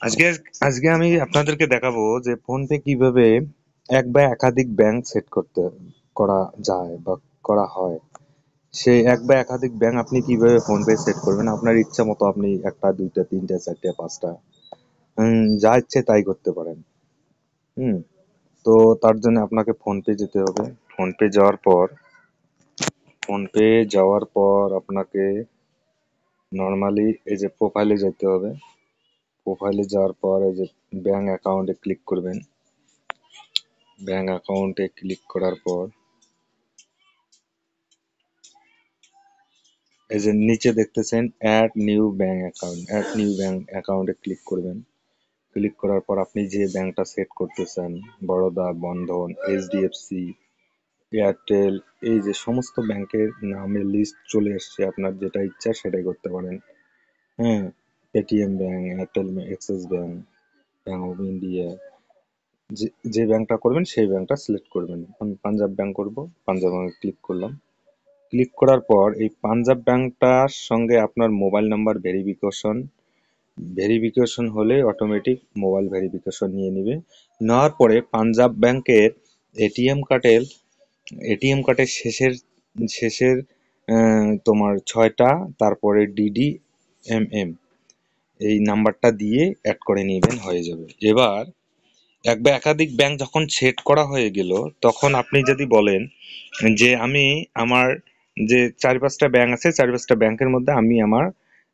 আজকে আজকে আমি আপনাদেরকে দেখাবো যে ফোনপে কিভাবে এক বা একাধিক ব্যাংক সেট করা যায় বা করা হয়। সেই এক বা একাধিক ব্যাংক আপনি কিভাবে ফোনপে সেট করবেন আপনার ইচ্ছা মতো। আপনি একটা, দুইটা, তিনটা, চারটা, পাঁচটা, যা ইচ্ছে তাই করতে পারেন। হুম। তো তার জন্য আপনাকে ফোনপে যেতে হবে। ফোনপে যাওয়ার পর ফোনপে যাওয়ার পর আপনাকে নর্মালি এই যে প্রোফাইলে যেতে হবে। প্রোফাইলে যাওয়ার পর এই যে ব্যাংক অ্যাকাউন্টে ক্লিক করবেন। ব্যাংক অ্যাকাউন্টে ক্লিক করার পর এই যে নিচে দেখতেছেন add new bank account, add new bank অ্যাকাউন্টে ক্লিক করবেন। ক্লিক করার পর আপনি যে ব্যাংকটা সেট করতে চান, বরোদা, বন্ধন, এইচডিএফসি, এয়ারটেল, এই যে সমস্ত ব্যাংকের নামের লিস্ট চলে এসছে। আপনার যেটা ইচ্ছা সেটাই করতে পারেন। হ্যাঁ, Paytm bank, Airtel, Axis bank, bank of India, যে যে ব্যাংকটা করবেন সেই ব্যাংকটা সিলেক্ট করবেন। আমি পাঞ্জাব ব্যাংক করব, পাঞ্জাব ব্যাংকে ক্লিক করলাম। ক্লিক করার পর এই পাঞ্জাব ব্যাংকটার সঙ্গে আপনার মোবাইল নাম্বার ভেরিফিকেশন হলে অটোমেটিক মোবাইল ভেরিফিকেশন নিয়ে নেবে। নেওয়ার পরে পাঞ্জাব ব্যাংকের এটিএম কার্ডের শেষের শেষের তোমার ছয়টা, তারপরে ডিডি এম এই নাম্বারটা দিয়ে অ্যাড করে নেবেন, হয়ে যাবে। এবার এক বা একাধিক ব্যাংক যখন সেট করা হয়ে গেল, তখন আপনি যদি বলেন যে আমি আমার যে চার পাঁচটা ব্যাংক আছে, চার পাঁচটা ব্যাংকের মধ্যে আমি আমার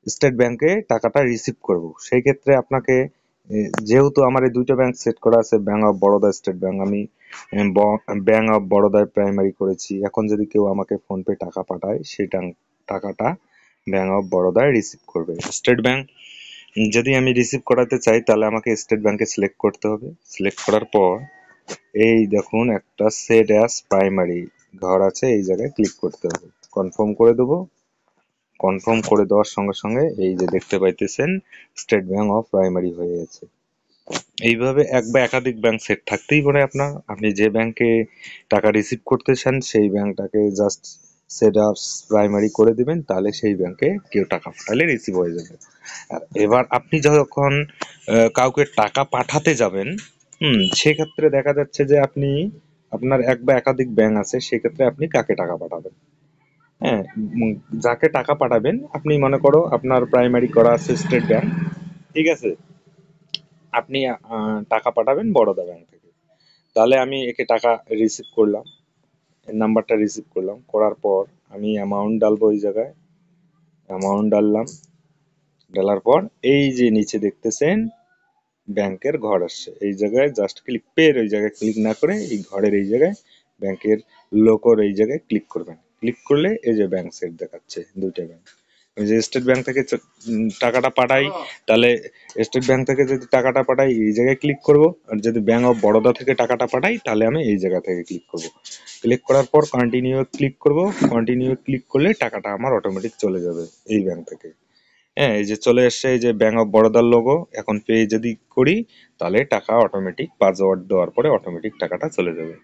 স্টেট ব্যাংকে টাকাটা রিসিভ করব, সেই ক্ষেত্রে আপনাকে যেহেতু আমার এই দুইটা ব্যাংক সেট করা আছে, bank of Baroda, state bank, আমি ব্যাংক অফ বরোদায় প্রাইমারি করেছি। এখন যদি কেউ আমাকে ফোনপে টাকা পাঠায়, সেই টাকাটা ব্যাংক অফ বরোদায় রিসিভ করবে। স্টেট ব্যাংক যদি আমি রিসিভ করাতে চাই, তাহলে আমাকে স্টেট ব্যাংকে সিলেক্ট করতে হবে। সিলেক্ট করার পর এই দেখুন একটা সেট অ্যাজ প্রাইমারি ঘর আছে, এই জায়গায় ক্লিক করতে হবে। কনফার্ম করে দেবো। কনফার্ম করে দেওয়ার সঙ্গে সঙ্গে এই যে দেখতে পাইতেছেন স্টেট ব্যাংক অফ প্রাইমারি হয়ে গেছে। এইভাবে এক বা একাধিক ব্যাংক সেট থাকতেই পারে আপনার। আপনি যে ব্যাংকে টাকা রিসিভ করতে চান সেই ব্যাংকটাকে জাস্ট সেট আপ প্রাইমারি করে দিবেন, তাহলে সেই ব্যাংকে কেউ টাকা পাঠালে রিসিভ হয়ে যাবে। আর এবার আপনি যখন কাউকে টাকা পাঠাতে যাবেন, সেক্ষেত্রে দেখা যাচ্ছে যে আপনি আপনার এক বা একাধিক ব্যাংক আছে, সেক্ষেত্রে আপনি কাকে টাকা পাঠাবেন। হ্যাঁ, যাকে টাকা পাঠাবেন, আপনি মনে করো আপনার প্রাইমারি করা আছে স্টেট ব্যাংক, ঠিক আছে। আপনি টাকা পাঠাবেন বরোদা ব্যাংক থেকে। তাহলে আমি একে টাকা রিসিভ করলাম, নাম্বারটা রিসিভ করলাম, করার পর আমি অ্যামাউন্ট ডালবো। ওই জায়গায় অ্যামাউন্ট ডাললাম। ডালার পর এই যে নিচে দেখতেছেন ব্যাংকের ঘর আসছে, এই জায়গায় জাস্ট ক্লিক, পের ওই জায়গায় ক্লিক না করে এই ঘরের এই জায়গায় ব্যাংকের লোকর এই জায়গায় ক্লিক করবেন। ক্লিক করলে এই যে ব্যাংক সেট দেখাচ্ছে দুইটা ব্যাংক। ওই যে স্টেট ব্যাংক থেকে টাকাটা পাঠাই, তাহলে স্টেট ব্যাংক থেকে যদি টাকাটা পাঠাই এই জায়গায় ক্লিক করব। আর যদি ব্যাংক অফ বরোদা থেকে টাকাটা পাঠাই, তাহলে আমি এই জায়গা থেকে ক্লিক করব। ক্লিক করার পর কন্টিনিউ ক্লিক করব। কন্টিনিউ ক্লিক করলে টাকাটা আমার অটোমেটিক চলে যাবে এই ব্যাংক থেকে। হ্যাঁ, এই যে চলে এসছে এই যে ব্যাংক অফ বরোদার লোগো। এখন পে যদি করি, তাহলে টাকা অটোমেটিক পাসওয়ার্ড দেওয়ার পরে অটোমেটিক টাকাটা চলে যাবে।